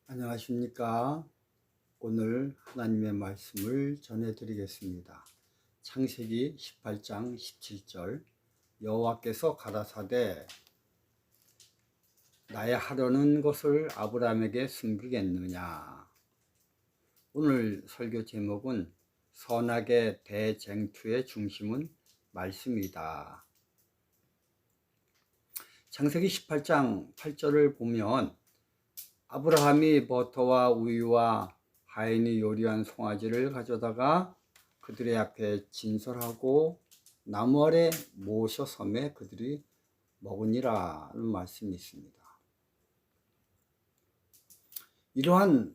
안녕하십니까. 오늘 하나님의 말씀을 전해드리겠습니다. 창세기 18장 17절 여호와께서 가라사대 나의 하려는 것을 아브라함에게 숨기겠느냐. 오늘 설교 제목은 선악의 대쟁투의 중심은 말씀이다. 창세기 18장 8절을 보면 아브라함이 버터와 우유와 하인이 요리한 송아지를 가져다가 그들의 앞에 진설하고 나무 아래 모셔 섬에 그들이 먹으니라는 말씀이 있습니다. 이러한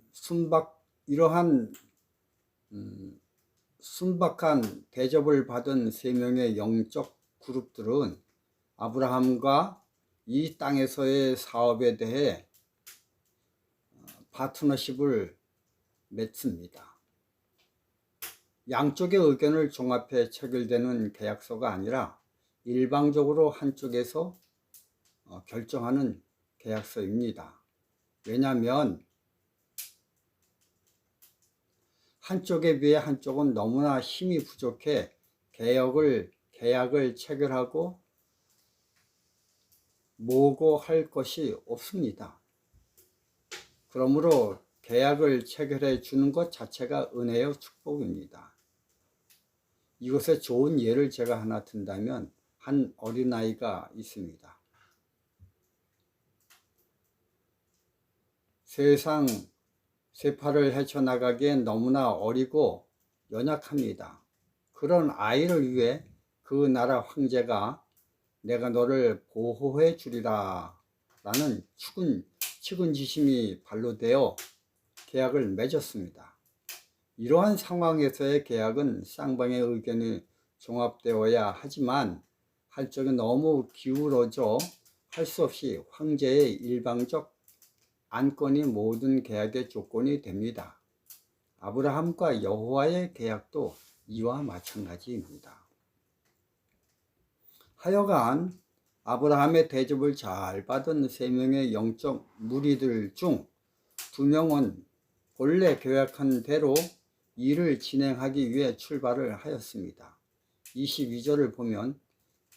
순박한 대접을 받은 세 명의 영적 그룹들은 아브라함과 이 땅에서의 사업에 대해 파트너십을 맺습니다. 양쪽의 의견을 종합해 체결되는 계약서가 아니라 일방적으로 한쪽에서 결정하는 계약서입니다. 왜냐하면 한쪽에 비해 한쪽은 너무나 힘이 부족해 계약을 체결하고 뭐고 할 것이 없습니다. 그러므로 계약을 체결해 주는 것 자체가 은혜의 축복입니다. 이것의 좋은 예를 제가 하나 든다면 한 어린아이가 있습니다. 세상 세파를 헤쳐나가기엔 너무나 어리고 연약합니다. 그런 아이를 위해 그 나라 황제가 내가 너를 보호해 주리라 라는 측은지심이 발로되어 계약을 맺었습니다. 이러한 상황에서의 계약은 쌍방의 의견이 종합되어야 하지만 한쪽이 너무 기울어져 할 수 없이 황제의 일방적 안건이 모든 계약의 조건이 됩니다. 아브라함과 여호와의 계약도 이와 마찬가지입니다. 하여간 아브라함의 대접을 잘 받은 세 명의 영적 무리들 중 두 명은 본래 계획한 대로 일을 진행하기 위해 출발을 하였습니다. 22절을 보면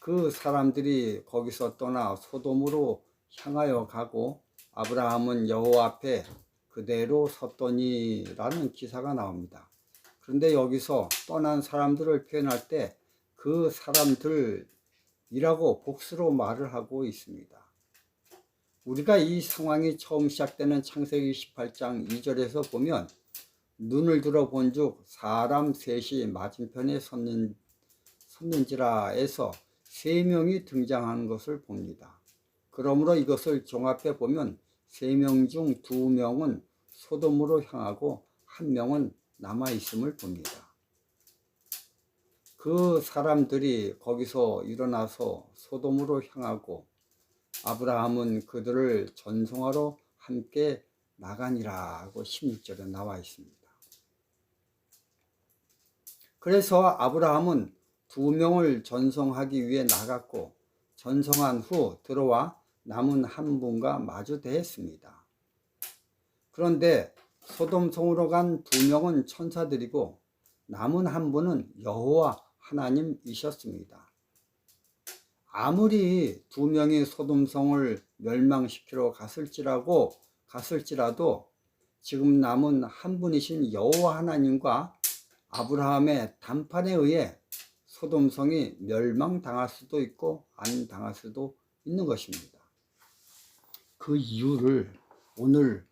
그 사람들이 거기서 떠나 소돔으로 향하여 가고 아브라함은 여호와 앞에 그대로 섰더니라는 기사가 나옵니다. 그런데 여기서 떠난 사람들을 표현할 때 그 사람들이라고 복수로 말을 하고 있습니다. 우리가 이 상황이 처음 시작되는 창세기 18장 2절에서 보면 눈을 들어 본즉 사람 셋이 맞은편에 섰는지라에서 세 명이 등장하는 것을 봅니다. 그러므로 이것을 종합해 보면 세 명 중 두 명은 소돔으로 향하고 한 명은 남아 있음을 봅니다. 그 사람들이 거기서 일어나서 소돔으로 향하고 아브라함은 그들을 전송하러 함께 나가니라고 16절에 나와 있습니다. 그래서 아브라함은 두 명을 전송하기 위해 나갔고 전송한 후 들어와 남은 한 분과 마주 대했습니다. 그런데 소돔성으로 간 두 명은 천사들이고 남은 한 분은 여호와 하나님이셨습니다. 아무리 두 명이 소돔성을 멸망시키러 갔을지라도 지금 남은 한 분이신 여호와 하나님과 아브라함의 담판에 의해 소돔성이 멸망당할 수도 있고 안 당할 수도 있는 것입니다. 그 이유를 오늘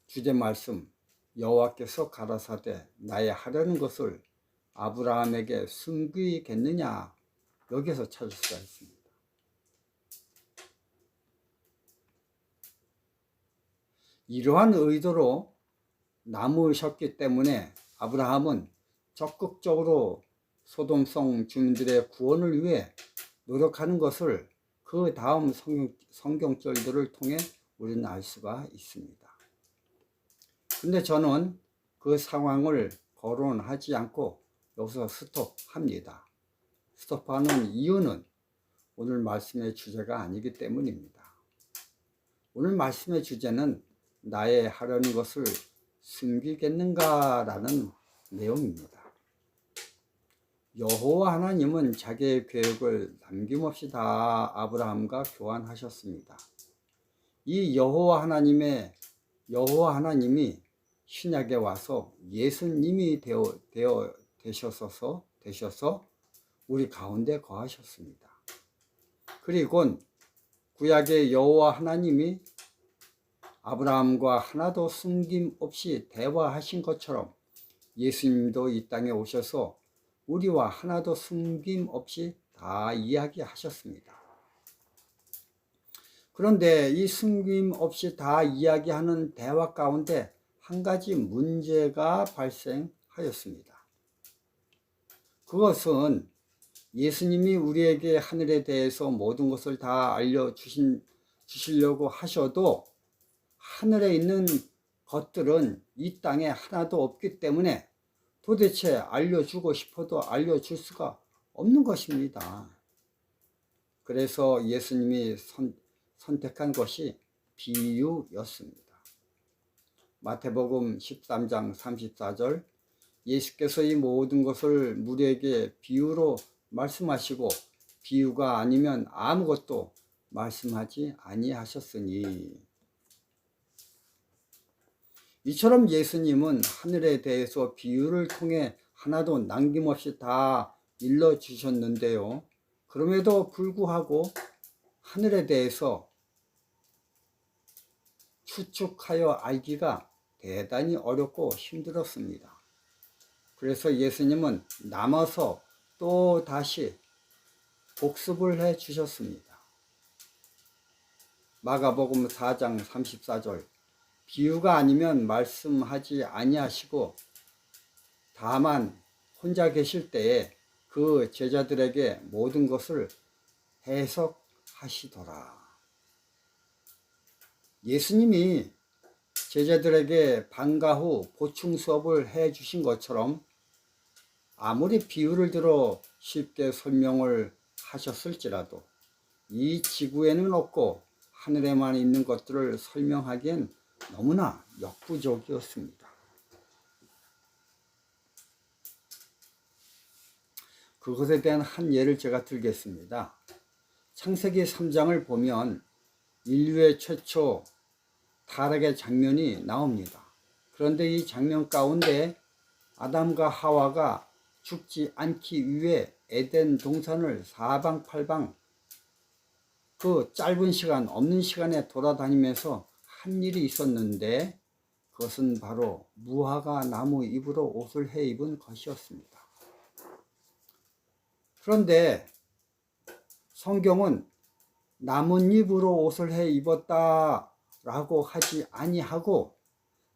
주제 말씀 여호와께서 가라사대 나의 하려는 것을 아브라함에게 숨기겠느냐 여기서 찾을 수가 있습니다. 이러한 의도로 남으셨기 때문에 아브라함은 적극적으로 소돔성 주민들의 구원을 위해 노력하는 것을 그 다음 성경절들을 통해 우리는 알 수가 있습니다. 근데 저는 그 상황을 거론하지 않고 여기서 스톱합니다. 스톱하는 이유는 오늘 말씀의 주제가 아니기 때문입니다. 오늘 말씀의 주제는 나의 하려는 것을 숨기겠는가 라는 내용입니다. 여호와 하나님은 자기의 계획을 남김없이 다 아브라함과 교환하셨습니다. 이 여호와 하나님이 신약에 와서 예수님이 되셔서 우리 가운데 거하셨습니다. 그리고 구약의 여호와 하나님이 아브라함과 하나도 숨김없이 대화하신 것처럼 예수님도 이 땅에 오셔서 우리와 하나도 숨김없이 다 이야기하셨습니다. 그런데 이 숨김없이 다 이야기하는 대화 가운데 한 가지 문제가 발생하였습니다. 그것은 예수님이 우리에게 하늘에 대해서 모든 것을 다 알려주시려고 하셔도 하늘에 있는 것들은 이 땅에 하나도 없기 때문에 도대체 알려주고 싶어도 알려줄 수가 없는 것입니다. 그래서 예수님이 선택한 것이 비유였습니다. 마태복음 13장 34절, 예수께서 이 모든 것을 무리에게 비유로 말씀하시고 비유가 아니면 아무것도 말씀하지 아니하셨으니. 이처럼 예수님은 하늘에 대해서 비유를 통해 하나도 남김없이 다 일러주셨는데요. 그럼에도 불구하고 하늘에 대해서 추측하여 알기가 대단히 어렵고 힘들었습니다. 그래서 예수님은 남아서 또 다시 복습을 해 주셨습니다. 마가복음 4장 34절, 비유가 아니면 말씀하지 아니하시고 다만 혼자 계실 때에 그 제자들에게 모든 것을 해석하시더라. 예수님이 제자들에게 방과 후 보충 수업을 해 주신 것처럼 아무리 비유를 들어 쉽게 설명을 하셨을지라도 이 지구에는 없고 하늘에만 있는 것들을 설명하기엔 너무나 역부족이었습니다. 그것에 대한 한 예를 제가 들겠습니다. 창세기 3장을 보면 인류의 최초 타락의 장면이 나옵니다. 그런데 이 장면 가운데 아담과 하와가 죽지 않기 위해 에덴 동산을 사방팔방 그 짧은 시간, 없는 시간에 돌아다니면서 한 일이 있었는데 그것은 바로 무화과 나무 잎으로 옷을 해 입은 것이었습니다. 그런데 성경은 나뭇잎으로 옷을 해 입었다라고 하지 아니하고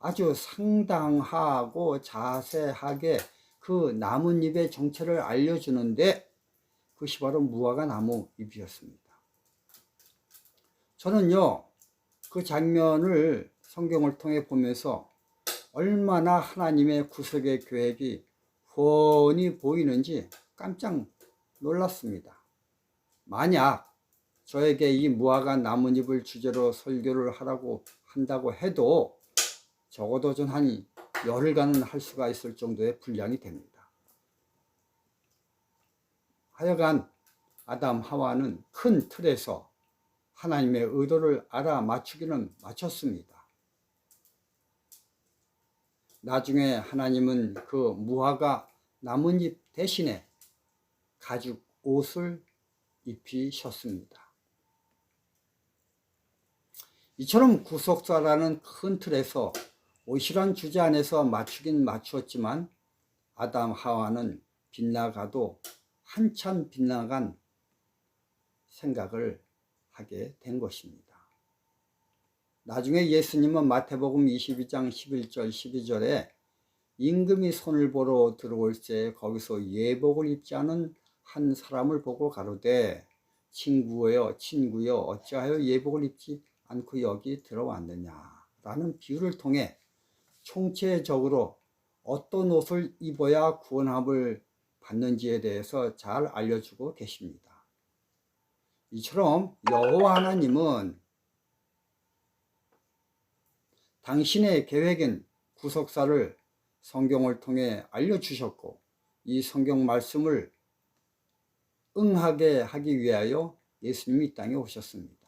아주 상당하고 자세하게 그 나뭇잎의 정체를 알려주는데 그것이 바로 무화과 나무 잎이었습니다. 저는요, 그 장면을 성경을 통해 보면서 얼마나 하나님의 구속의 계획이 훤히 보이는지 깜짝 놀랐습니다. 만약 저에게 이 무화과 나뭇잎을 주제로 설교를 한다고 해도 적어도 전 한 열흘간은 할 수가 있을 정도의 분량이 됩니다. 하여간 아담 하와는 큰 틀에서 하나님의 의도를 알아맞추기는 마쳤습니다. 나중에 하나님은 그 무화과 나뭇잎 대신에 가죽 옷을 입히셨습니다. 이처럼 구속사라는 큰 틀에서 오실한 주제 안에서 맞추긴 맞추었지만 아담 하와는 빗나가도 한참 빗나간 생각을 하게 된 것입니다. 나중에 예수님은 마태복음 22장 11절 12절에 임금이 손을 보러 들어올 때 거기서 예복을 입지 않은 한 사람을 보고 가로되 친구여 어찌하여 예복을 입지 않고 여기 들어왔느냐 라는 비유를 통해 총체적으로 어떤 옷을 입어야 구원함을 받는지에 대해서 잘 알려주고 계십니다. 이처럼 여호와 하나님은 당신의 계획인 구속사를 성경을 통해 알려주셨고 이 성경 말씀을 응하게 하기 위하여 예수님이 이 땅에 오셨습니다.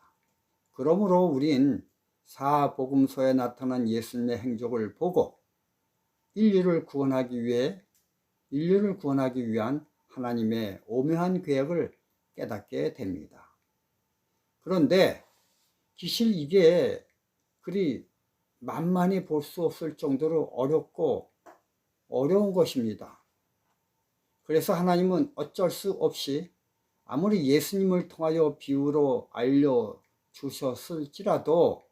그러므로 우린 사복음서에 나타난 예수님의 행적을 보고 인류를 구원하기 위한 하나님의 오묘한 계획을 깨닫게 됩니다. 그런데 사실 이게 그리 만만히 볼 수 없을 정도로 어려운 것입니다. 그래서 하나님은 어쩔 수 없이 아무리 예수님을 통하여 비유로 알려주셨을지라도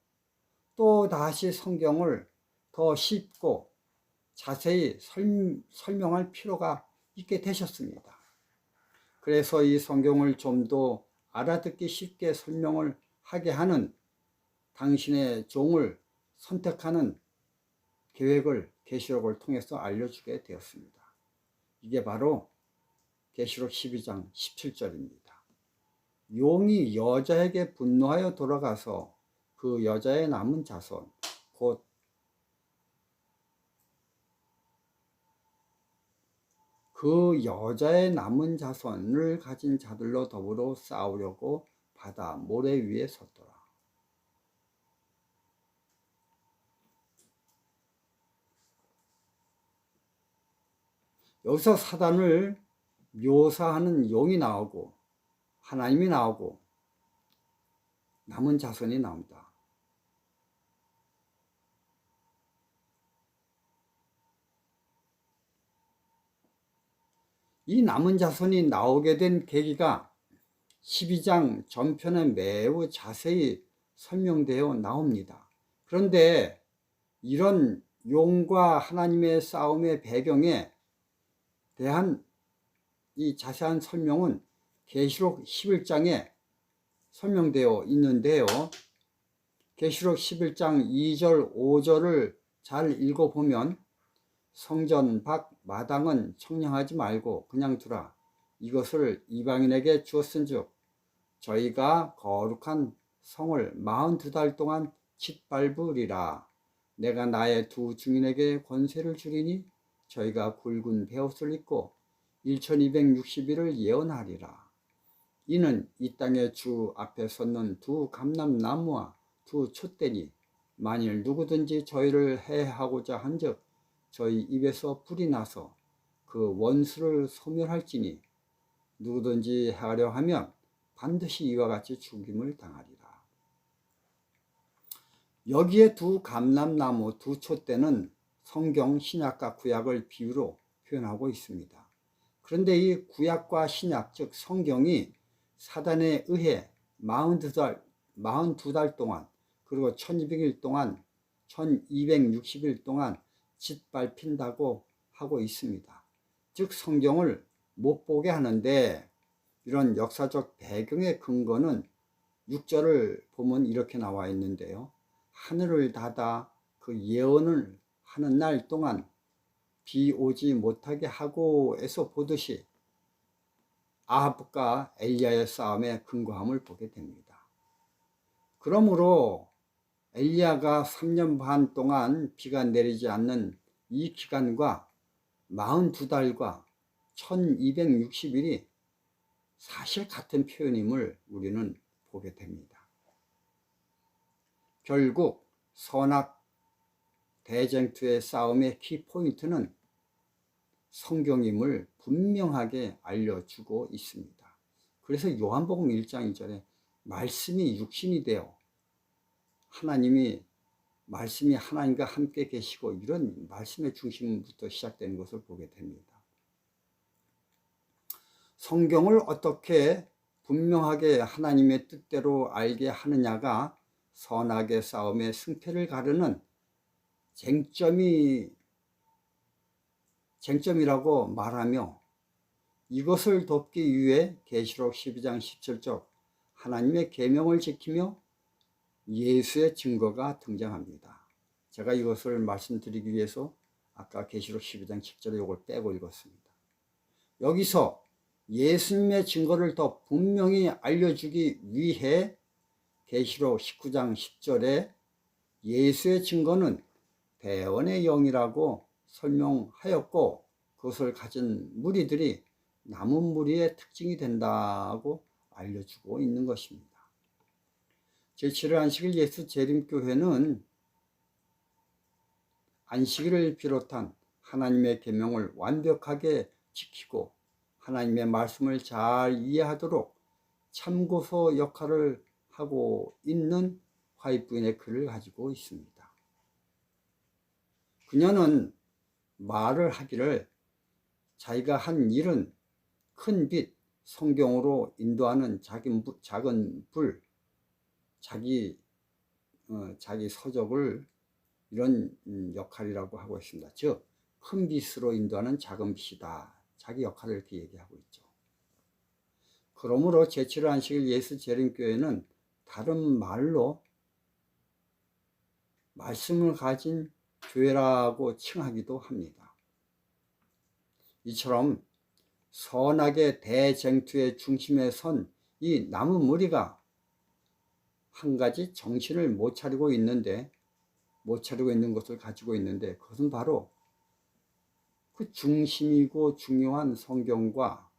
또 다시 성경을 더 쉽고 자세히 설명할 필요가 있게 되셨습니다. 그래서 이 성경을 좀 더 알아듣기 쉽게 설명을 하게 하는 당신의 종을 선택하는 계획을 계시록을 통해서 알려주게 되었습니다. 이게 바로 계시록 12장 17절입니다. 용이 여자에게 분노하여 돌아가서 그 여자의 남은 자손 곧 그 여자의 남은 자손을 가진 자들로 더불어 싸우려고 바다 모래 위에 섰더라. 여기서 사단을 묘사하는 용이 나오고 하나님이 나오고 남은 자손이 나옵니다. 이 남은 자손이 나오게 된 계기가 12장 전편에 매우 자세히 설명되어 나옵니다. 그런데 이런 용과 하나님의 싸움의 배경에 대한 이 자세한 설명은 계시록 11장에 설명되어 있는데요. 계시록 11장 2절 5절을 잘 읽어보면 성전 밖 마당은 청량하지 말고 그냥 두라. 이것을 이방인에게 주었은즉 저희가 거룩한 성을 42달 동안 짓밟으리라. 내가 나의 두 증인에게 권세를 주리니 저희가 굵은 베옷을 입고 1260일을 예언하리라. 이는 이 땅의 주 앞에 섰는 두 감람나무와 두 촛대니 만일 누구든지 저희를 해하고자 한즉 저희 입에서 불이 나서 그 원수를 소멸할지니 누구든지 하려 하면 반드시 이와 같이 죽임을 당하리라. 여기에 두 감람나무 두 촛대는 성경 신약과 구약을 비유로 표현하고 있습니다. 그런데 이 구약과 신약 즉 성경이 사단에 의해 42달 동안 그리고 1200일 동안 1260일 동안 짓밟힌다고 하고 있습니다. 즉 성경을 못 보게 하는데 이런 역사적 배경의 근거는 6절을 보면 이렇게 나와 있는데요. 하늘을 닫아 그 예언을 하는 날 동안 비 오지 못하게 하고에서 보듯이 아합과 엘리야의 싸움의 근거함을 보게 됩니다. 그러므로 엘리야가 3년 반 동안 비가 내리지 않는 이 기간과 42달과 1260일이 사실 같은 표현임을 우리는 보게 됩니다. 결국 선악 대쟁투의 싸움의 키포인트는 성경임을 분명하게 알려주고 있습니다. 그래서 요한복음 1장 2절에 말씀이 육신이 되어 말씀이 하나님과 함께 계시고 이런 말씀의 중심부터 시작되는 것을 보게 됩니다. 성경을 어떻게 분명하게 하나님의 뜻대로 알게 하느냐가 선악의 싸움의 승패를 가르는 쟁점이라고 말하며 이것을 돕기 위해 계시록 12장 17절 하나님의 계명을 지키며 예수의 증거가 등장합니다. 제가 이것을 말씀드리기 위해서 아까 계시록 12장 10절에 이걸 빼고 읽었습니다. 여기서 예수님의 증거를 더 분명히 알려주기 위해 계시록 19장 10절에 예수의 증거는 대원의 영이라고 설명하였고, 그것을 가진 무리들이 남은 무리의 특징이 된다고 알려주고 있는 것입니다. 제7일 안식일 예수 재림교회는 안식일을 비롯한 하나님의 계명을 완벽하게 지키고 하나님의 말씀을 잘 이해하도록 참고서 역할을 하고 있는 화이트부인의 글을 가지고 있습니다. 그녀는 말을 하기를 자기가 한 일은 큰 빛, 성경으로 인도하는 작은 불, 자기 서적을 이런 역할이라고 하고 있습니다. 즉, 큰 빛으로 인도하는 작은 빛이다. 자기 역할을 이렇게 얘기하고 있죠. 그러므로 제7일 안식일 예수 재림교회는 다른 말로 말씀을 가진 교회라고 칭하기도 합니다. 이처럼 선악의 대쟁투의 중심에 선 이 남은 무리가 한 가지 정신을 못 차리고 있는 것을 가지고 있는데, 그것은 바로 그 중심이고 중요한 성경과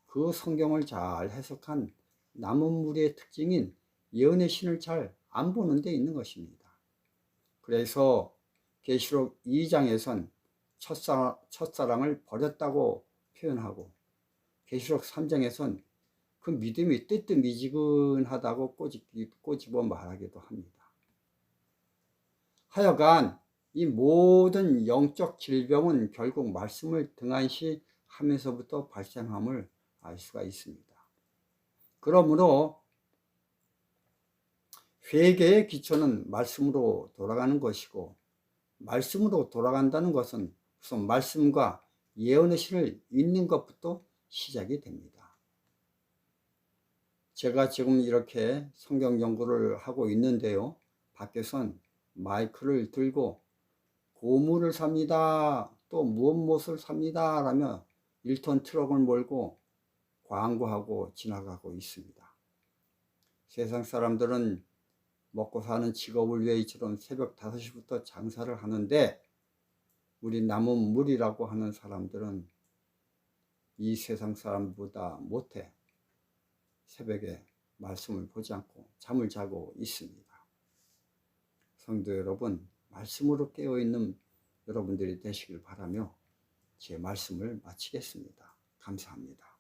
그 성경을 잘 해석한 남은 무리의 특징인 예언의 신을 잘 안 보는 데 있는 것입니다. 그래서 계시록 2장에선 첫사랑을 버렸다고 표현하고, 계시록 3장에선 그 믿음이 뜨뜻미지근하다고 꼬집어 말하기도 합니다. 하여간 이 모든 영적 질병은 결국 말씀을 등한시하면서부터 발생함을 알 수가 있습니다. 그러므로 회개의 기초는 말씀으로 돌아가는 것이고, 말씀으로 돌아간다는 것은 우선 말씀과 예언의 신을 읽는 것부터 시작이 됩니다. 제가 지금 이렇게 성경 연구를 하고 있는데요, 밖에선 마이크를 들고 고물을 삽니다, 또 무엇을 삽니다 라며 1톤 트럭을 몰고 광고하고 지나가고 있습니다. 세상 사람들은 먹고 사는 직업을 위해 이처럼 새벽 5시부터 장사를 하는데, 우리 남은 무리라고 하는 사람들은 이 세상 사람보다 못해 새벽에 말씀을 보지 않고 잠을 자고 있습니다. 성도 여러분, 말씀으로 깨어있는 여러분들이 되시길 바라며 제 말씀을 마치겠습니다. 감사합니다.